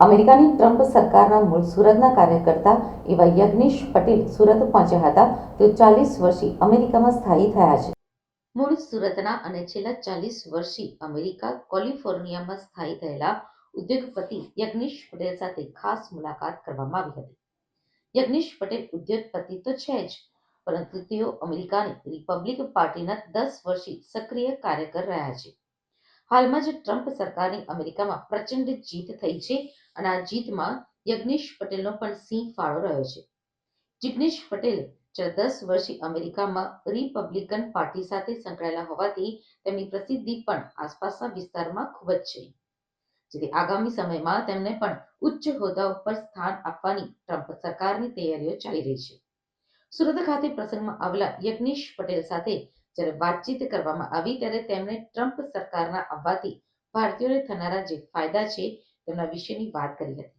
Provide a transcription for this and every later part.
અમેરિકાની ટ્રમ્પ સરકારના મૂળ સુરતના કાર્યકર્તા એવા યજ્ઞેશ પટેલ સુરત પહોંચ્યા હતા. તેઓ 40 વર્ષથી અમેરિકામાં સ્થાયી થયા છે. મૂળ સુરતના અને છેલ્લા 40 વર્ષથી અમેરિકા કેલિફોર્નિયામાં સ્થાયી થયેલા ઉદ્યોગપતિ યજ્ઞેશ પટેલ સાથે ખાસ મુલાકાત કરવામાં આવી હતી. યજ્ઞેશ પટેલ ઉદ્યોગપતિ તો છે જ, પરંતુ તેઓ અમેરિકાની રિપબ્લિક પાર્ટીના 10 વર્ષથી સક્રિય કાર્યકર રહ્યા છે. હાલમાં જ ટ્રમ્પ સરકારની અમેરિકામાં પ્રચંડ જીત થઈ છે અને આ જીતમાં યજ્ઞેશ પટેલનો પણ સિંહ ફાળો રહ્યો છે. જિગ્નેશ પટેલ છેલ્લા 10 વર્ષથી અમેરિકામાં રિપબ્લિકન પાર્ટી સાથે સંકળાયેલા હોવાથી તેમની પ્રસિદ્ધિ પણ આસપાસના વિસ્તારમાં ખૂબ જ છે, જેથી આગામી સમયમાં તેમને પણ ઉચ્ચ હોદ્દા ઉપર સ્થાન આપવાની ટ્રમ્પ સરકારની તૈયારીઓ ચાલી રહી છે. સુરત ખાતે પ્રસંગમાં આવેલા યજ્ઞેશ પટેલ સાથે જ્યારે વાતચીત કરવામાં આવી ત્યારે તેમણે ટ્રમ્પ સરકારના આવવાથી ભારતીયોને થનારા જે ફાયદા છે તેમના વિશેની વાત કરી હતી.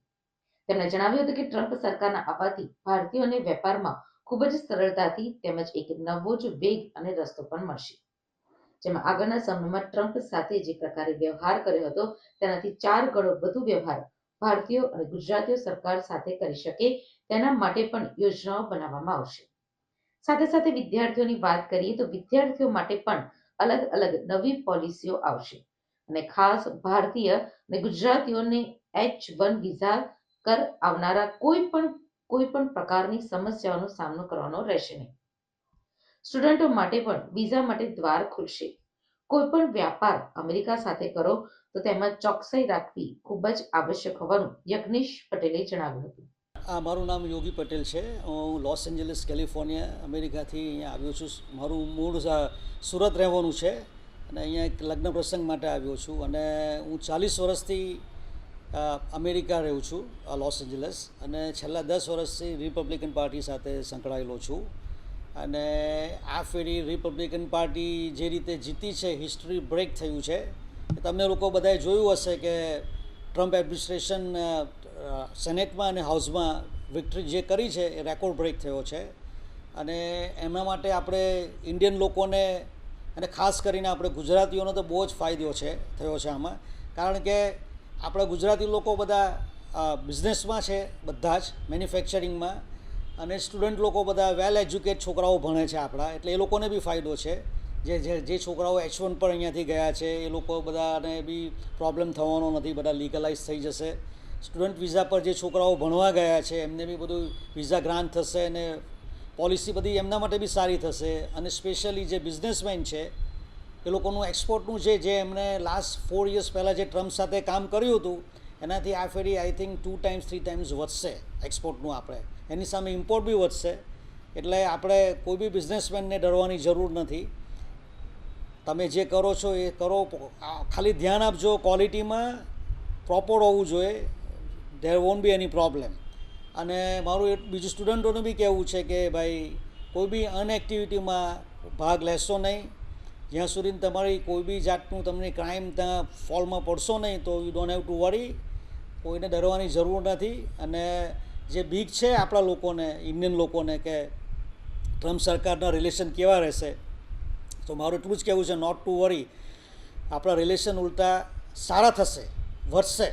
તેમણે જણાવ્યું હતું કે ટ્રમ્પ સરકારના આવવાથી ભારતીયોને વેપારમાં ખૂબ જ સરળતાથી તેમજ એક નવો જ વેગ અને રસ્તો પણ મળશે, જેમાં આગળના સમયમાં ટ્રમ્પ સાથે જે પ્રકારે વ્યવહાર કર્યો હતો તેનાથી 4 ગણો વધુ વ્યવહાર ભારતીયો અને ગુજરાતીઓ સરકાર સાથે કરી શકે તેના માટે પણ યોજનાઓ બનાવવામાં આવશે. સાથે સાથે વિદ્યાર્થીઓની વાત કરીએ તો વિદ્યાર્થીઓ માટે પણ અલગ અલગ નવી પોલિસીઓ આવશે અને ખાસ ભારતીય અને ગુજરાતીઓને H1 વિઝા કર આવનારા કોઈ પણ પ્રકારની સમસ્યાઓનો સામનો કરવાનો રહેશે નહીં. સ્ટુડન્ટો માટે પણ વિઝા માટે દ્વાર ખુલશે. કોઈ પણ વ્યાપાર અમેરિકા સાથે કરો તો તેમાં ચોકસાઈ રાખવી ખૂબ જ આવશ્યક હોવાનું યજ્ઞેશ પટેલે જણાવ્યું હતું. મારું નામ યોગી પટેલ છે. હું લોસ એન્જલિસ કેલિફોર્નિયા અમેરિકાથી અહીંયા આવ્યો છું. મારું મૂળ સુરત રહેવાનું છે અને અહીંયા એક લગ્ન પ્રસંગ માટે આવ્યો છું અને હું 40 વર્ષથી અમેરિકા રહું છું, લોસ એન્જલિસ, અને છેલ્લા 10 વર્ષથી રિપબ્લિકન પાર્ટી સાથે સંકળાયેલો છું. અને આ ફેરી રિપબ્લિકન પાર્ટી જે રીતે જીતી છે, હિસ્ટ્રી બ્રેક થયું છે. તમને લોકો બધાએ જોયું હશે કે ટ્રમ્પ એડમિનિસ્ટ્રેશન સેનેટમાં અને હાઉસમાં વિક્ટરી જે કરી છે એ રેકોર્ડ બ્રેક થયો છે. અને એના માટે આપણે ઇન્ડિયન લોકોને અને ખાસ કરીને આપણે ગુજરાતીઓનો તો બહુ જ ફાયદો થયો છે આમાં, કારણ કે આપણા ગુજરાતી લોકો બધા બિઝનેસમાં છે, બધા જ મેન્યુફેક્ચરિંગમાં, અને સ્ટુડન્ટ લોકો બધા વેલ એજ્યુકેટ છોકરાઓ ભણે છે આપણા, એટલે એ લોકોને બી ફાયદો છે. જે છોકરાઓ H1 પર અહીંયાથી ગયા છે એ લોકો બધાને બી પ્રોબ્લેમ થવાનો નથી, બધા લીગલાઇઝ થઈ જશે. સ્ટુડન્ટ વિઝા પર જે છોકરાઓ ભણવા ગયા છે એમને બી બધું વિઝા ગ્રાન્ટ થશે અને પોલિસી બધી એમના માટે બી સારી થશે. અને સ્પેશિયલી જે બિઝનેસમેન છે એ લોકોનું એક્સપોર્ટનું જે એમણે લાસ્ટ 4 યર્સ પહેલાં જે ટ્રમ્પ સાથે કામ કર્યું હતું એનાથી આ ફેરી આઈ થિંક 2 times 3 times વધશે એક્સપોર્ટનું. આપણે એની સામે ઇમ્પોર્ટ બી વધશે. એટલે આપણે કોઈ બી બિઝનેસમેનને ડરવાની જરૂર નથી. તમે જે કરો છો એ કરો, ખાલી ધ્યાન આપજો ક્વોલિટીમાં પ્રોપર હોવું જોઈએ. There won't be any problem. અને મારું બીજું સ્ટુડન્ટોનું બી કહેવું છે કે ભાઈ કોઈ બી અનએક્ટિવિટીમાં ભાગ લેશો નહીં. જ્યાં સુધી તમારી કોઈ બી જાતનું તમને ક્રાઇમ ત્યાં ફોલમાં પડશો નહીં તો યુ ડોન્ટ હેવ ટુ વરી. કોઈને ડરવાની જરૂર નથી. અને જે બીક છે આપણા લોકોને, ઇન્ડિયન લોકોને, કે ટ્રમ્પ સરકારના રિલેશન કેવા રહેશે, તો મારું એટલું જ કહેવું છે, નોટ ટુ વરી. આપણા રિલેશન ઉલટા સારા થશે, વધશે.